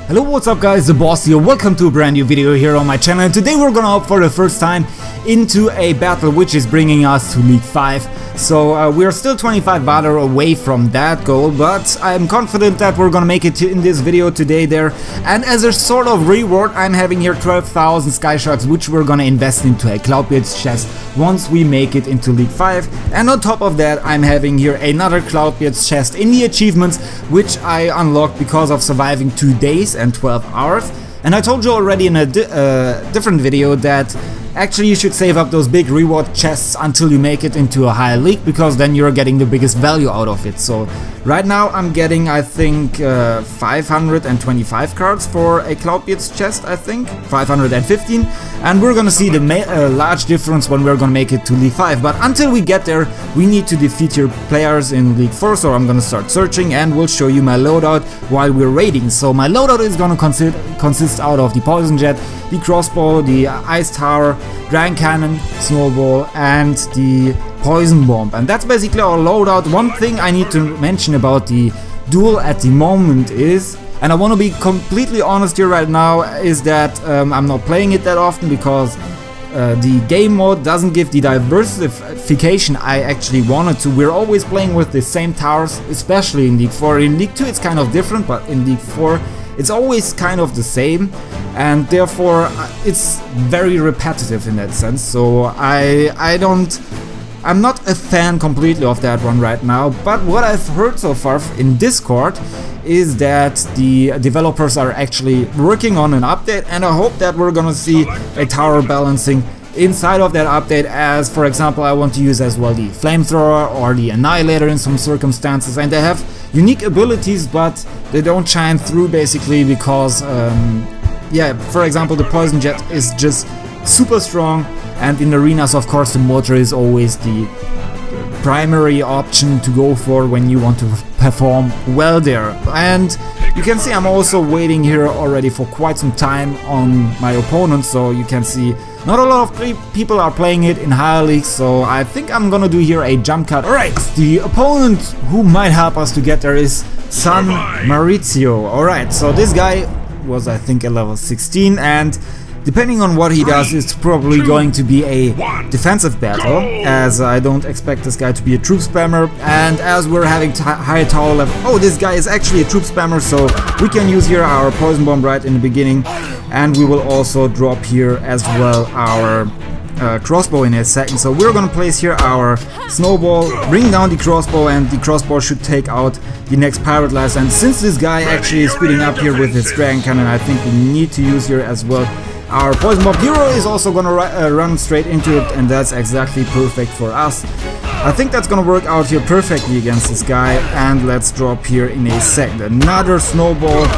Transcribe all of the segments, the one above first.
Hello, what's up guys, the boss here, welcome to a brand new video here on my channel, and today we're gonna hop for the first time into a battle which is bringing us to League 5. So we're still 25 Valor away from that goal, but I'm confident that we're gonna make it in this video today there. And as a sort of reward, I'm having here 12,000 Sky Sharks, which we're gonna invest into a Cloudbeard chest once we make it into League 5. And on top of that, I'm having here another Cloudbeard chest in the achievements, which I unlocked because of surviving 2 days and 12 hours. And I told you already in a different video that actually you should save up those big reward chests until you make it into a higher league, because then you're getting the biggest value out of it. So right now I'm getting, I think, 525 cards for a Cloudbeard chest, I think 515, and we're gonna see the large difference when we're gonna make it to League 5. But until we get there, we need to defeat your players in League 4, so I'm gonna start searching and we'll show you my loadout while we're raiding. So my loadout is gonna consist out of the poison jet, the crossbow, the ice tower, dragon cannon, snowball, and the poison bomb. And that's basically our loadout. One thing I need to mention about the duel at the moment is, and I want to be completely honest here right now, is that I'm not playing it that often because the game mode doesn't give the diversification I actually wanted to. We're always playing with the same towers, especially in League 4. In League 2 it's kind of different, but in League 4 it's always kind of the same, and therefore it's very repetitive in that sense. So I'm not a fan completely of that one right now. But what I've heard so far in Discord is that the developers are actually working on an update, and I hope that we're gonna see a tower balancing inside of that update, as for example I want to use as well the flamethrower or the annihilator in some circumstances, and they have unique abilities but they don't shine through basically because yeah, for example the poison jet is just super strong, and in arenas of course the mortar is always the primary option to go for when you want to perform well there. And you can see I'm also waiting here already for quite some time on my opponent, so you can see not a lot of people are playing it in higher leagues, so I think I'm gonna do here a jump cut. Alright, the opponent who might help us to get there is San Maurizio. Alright, so this guy was, I think, a level 16, and depending on what he does, it's probably going to be a defensive battle, as I don't expect this guy to be a troop spammer. And as we're having high tower level, oh, this guy is actually a troop spammer, so we can use here our poison bomb right in the beginning, and we will also drop here as well our crossbow in a second. So we're gonna place here our snowball, bring down the crossbow, and the crossbow should take out the next pirate lass. And since this guy actually is speeding up here with his dragon cannon, I think we need to use here as well our poison bomb. Hero is also gonna run straight into it, and that's exactly perfect for us. I think that's gonna work out here perfectly against this guy. And let's drop here in a second another snowball.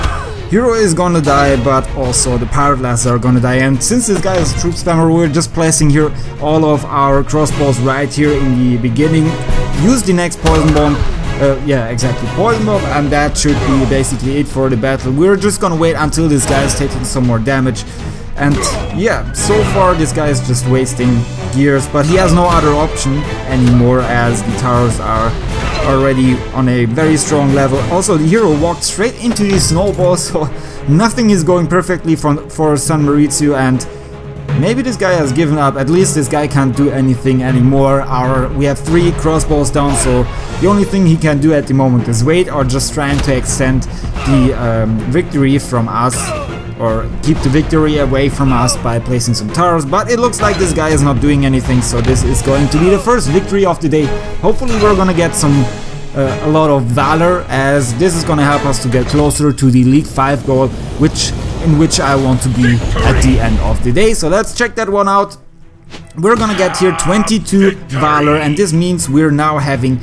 Hero is gonna die, but also the pirate lasses are gonna die. And since this guy is a troop spammer, we're just placing here all of our crossbows right here in the beginning. Use the next poison bomb. Yeah, exactly, poison bomb, and that should be basically it for the battle. We're just gonna wait until this guy is taking some more damage. And yeah, so far this guy is just wasting gears, but he has no other option anymore as the towers are already on a very strong level. Also, the hero walked straight into the snowball, so nothing is going perfectly for San Maurizio, and maybe this guy has given up. At least this guy can't do anything anymore. We have 3 crossbows down, so the only thing he can do at the moment is wait, or just trying to extend the victory from us, or keep the victory away from us by placing some towers. But it looks like this guy is not doing anything, so this is going to be the first victory of the day. Hopefully we're gonna get a lot of valor, as this is gonna help us to get closer to the League 5 goal, in which I want to be at the end of the day. So let's check that one out. We're gonna get here 22 valor, and this means we're now having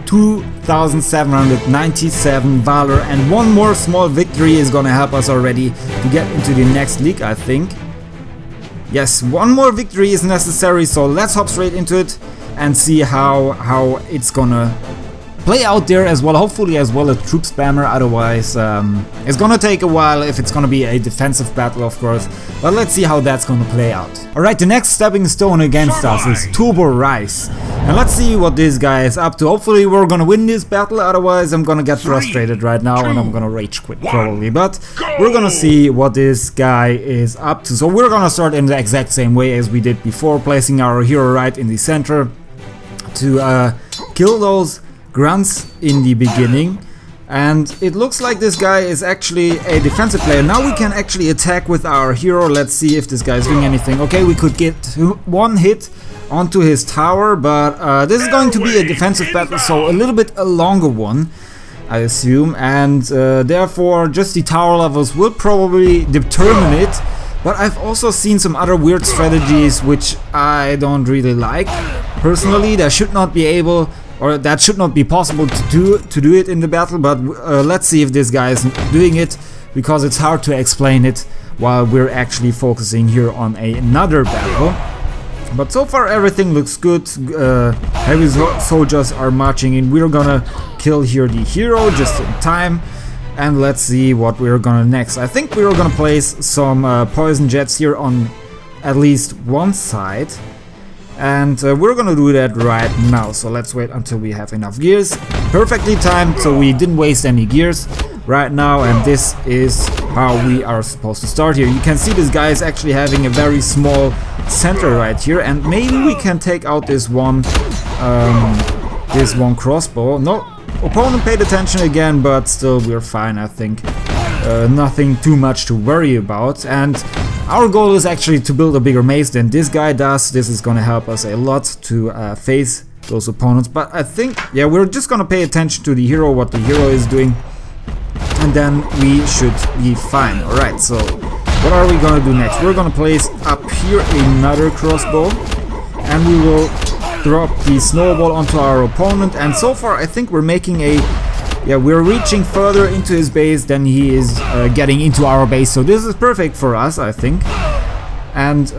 2,797 valor, and one more small victory is gonna help us already to get into the next league, I think. Yes, one more victory is necessary, so let's hop straight into it and see how it's gonna play out there as well, hopefully as well as troop spammer, otherwise it's gonna take a while if it's gonna be a defensive battle, of course, but let's see how that's gonna play out. Alright, the next stepping stone against us is Turbo Rice, and let's see what this guy is up to. Hopefully we're gonna win this battle, otherwise I'm gonna get frustrated right now and I'm gonna rage quit probably, but we're gonna see what this guy is up to. So we're gonna start in the exact same way as we did before, placing our hero right in the center to kill those grunts in the beginning, and it looks like this guy is actually a defensive player. Now we can actually attack with our hero. Let's see if this guy is doing anything. Okay, we could get one hit onto his tower, but this is going to be a defensive battle, so a little bit a longer one, I assume, and therefore just the tower levels will probably determine it. But I've also seen some other weird strategies which I don't really like. Personally, there should not be able, or that should not be possible to do it in the battle, but let's see if this guy is doing it, because it's hard to explain it while we're actually focusing here on another battle. But so far everything looks good. Heavy soldiers are marching in. We're gonna kill here the hero just in time. And let's see what we're gonna next. I think we're gonna place some poison jets here on at least one side. And we're gonna do that right now. So let's wait until we have enough gears. Perfectly timed, so we didn't waste any gears right now. And this is how we are supposed to start here. You can see this guy is actually having a very small center right here. And maybe we can take out this one crossbow. No. Opponent paid attention again, but still we're fine, I think. Nothing too much to worry about, and our goal is actually to build a bigger maze than this guy does. This is gonna help us a lot to face those opponents, but I think, yeah, we're just gonna pay attention to the hero, what the hero is doing, and then we should be fine. Alright, so what are we gonna do next? We're gonna place up here another crossbow, and we will drop the snowball onto our opponent, and so far I think we're making we're reaching further into his base than he is getting into our base, so this is perfect for us, I think. And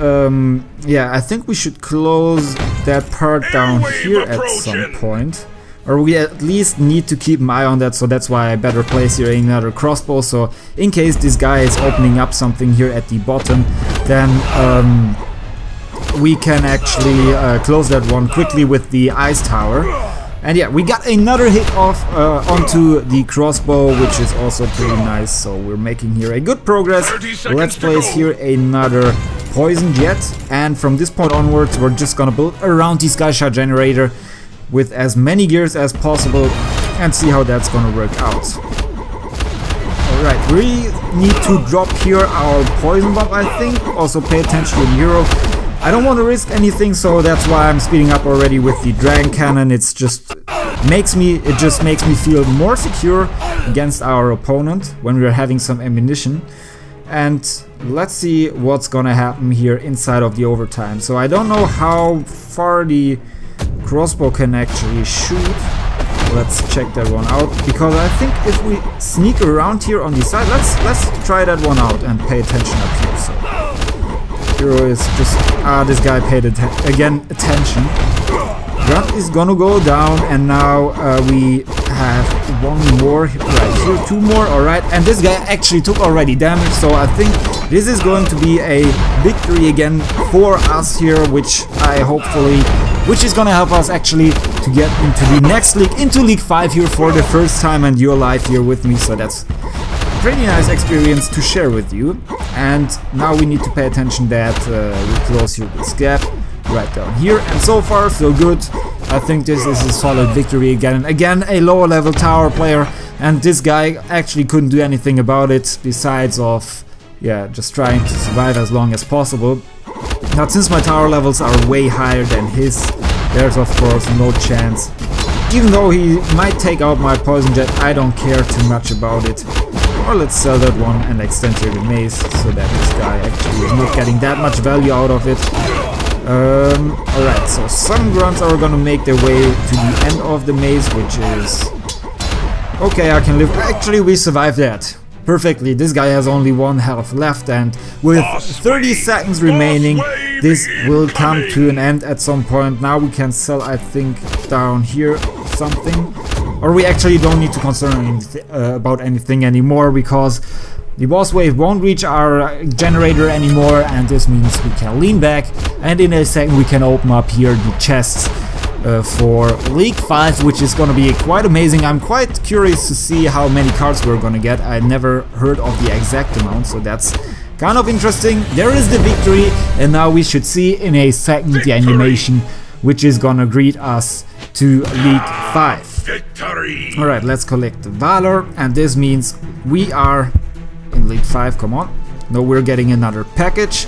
yeah, I think we should close that part down here at some point, or we at least need to keep an eye on that, so that's why I better place here another crossbow, so in case this guy is opening up something here at the bottom, then we can actually close that one quickly with the ice tower. And yeah, we got another hit off onto the crossbow, which is also pretty nice, so we're making here a good progress. Let's place here another poison jet, and from this point onwards we're just gonna build around the sky shot generator with as many gears as possible and see how that's gonna work out. Alright, we need to drop here our poison bomb, I think. Also pay attention to the hero. I don't want to risk anything, so that's why I'm speeding up already with the dragon cannon. It just makes me feel more secure against our opponent when we're having some ammunition. And let's see what's gonna happen here inside of the overtime. So I don't know how far the crossbow can actually shoot. Let's check that one out, because I think if we sneak around here on the side, let's try that one out and pay attention up here. So hero is just this guy paid attention. Grunt is gonna go down, and now we have one more right here, two more. Alright, and this guy actually took already damage, so I think this is going to be a victory again for us here, which is gonna help us actually to get into the next league, into League 5 here for the first time, and you're live here with me, so that's pretty nice experience to share with you. And now we need to pay attention that we close here this gap right down here, and so far so good. I think this is a solid victory again. Again, a lower level tower player, and this guy actually couldn't do anything about it besides of just trying to survive as long as possible. Now, since my tower levels are way higher than his, there's of course no chance. Even though he might take out my poison jet, I don't care too much about it. Or let's sell that one and extend here the maze, so that this guy actually is not getting that much value out of it. Alright, so some grunts are gonna make their way to the end of the maze, which is... okay, I can live. Actually, we survived that perfectly. This guy has only 1 health left, and with 30 seconds remaining, this will come to an end at some point. Now we can sell, I think, down here something. or we actually don't need to concern about anything anymore, because the boss wave won't reach our generator anymore, and this means we can lean back, and in a second we can open up here the chests for League 5, which is gonna be quite amazing. I'm quite curious to see how many cards we're gonna get. I never heard of the exact amount, so that's kind of interesting. There is the victory, and now we should see in a second the animation which is gonna greet us to League 5. Victory! Alright, let's collect the Valor, and this means we are in League 5, come on. No, we're getting another package,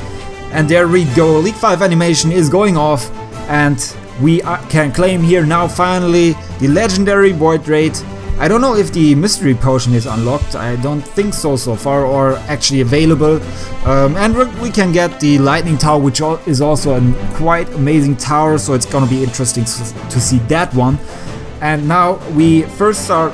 and there we go. League 5 animation is going off, and we can claim here now finally the legendary Void Raid. I don't know if the mystery potion is unlocked, I don't think so far, or actually available. And we can get the lightning tower, which is also a quite amazing tower, so it's gonna be interesting to see that one. And now we first start,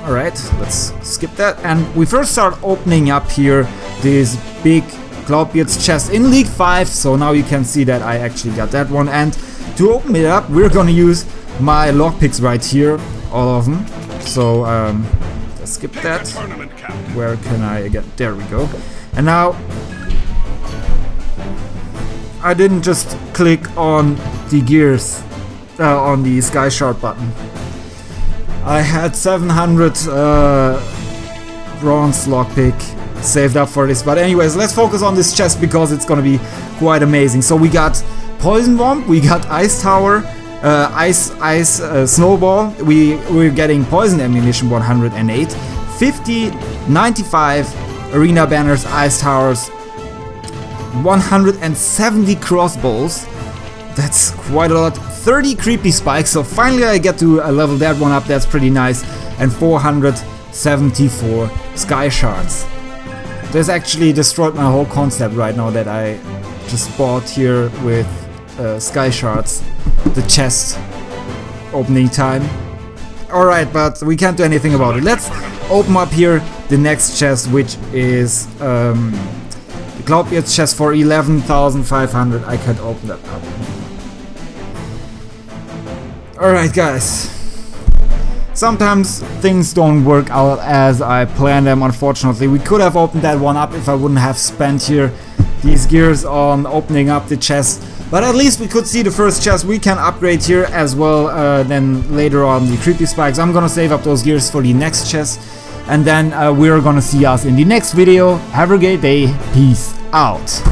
alright, let's skip that, and we first start opening up here this big Cloudbeard's chest in League 5, so now you can see that I actually got that one, and to open it up we're gonna use my lockpicks right here, all of them. So let's skip that. Where can I get? There we go. And now I didn't just click on the gears on the Sky Shard button. I had 700 bronze lockpick saved up for this, but anyways, let's focus on this chest because it's gonna be quite amazing. So we got Poison Bomb, we got Ice Tower, Ice Snowball, we're getting Poison Ammunition 108, 50, 95 Arena Banners, Ice Towers, 170 Crossbows, that's quite a lot, 30 Creepy Spikes, so finally I get to level that one up, that's pretty nice, and 474 Sky Shards. This actually destroyed my whole concept right now that I just bought here with Sky Shards, the chest opening time. Alright, but we can't do anything about it. Let's open up here the next chest, which is the Cloudbeard's chest for 11,500. I can't open that up. Alright guys, sometimes things don't work out as I planned them, unfortunately. We could have opened that one up if I wouldn't have spent here these gears on opening up the chest. But at least we could see the first chest. We can upgrade here as well, then later on the Creepy Spikes. I'm gonna save up those gears for the next chest, and then we're gonna see us in the next video. Have a great day, peace out.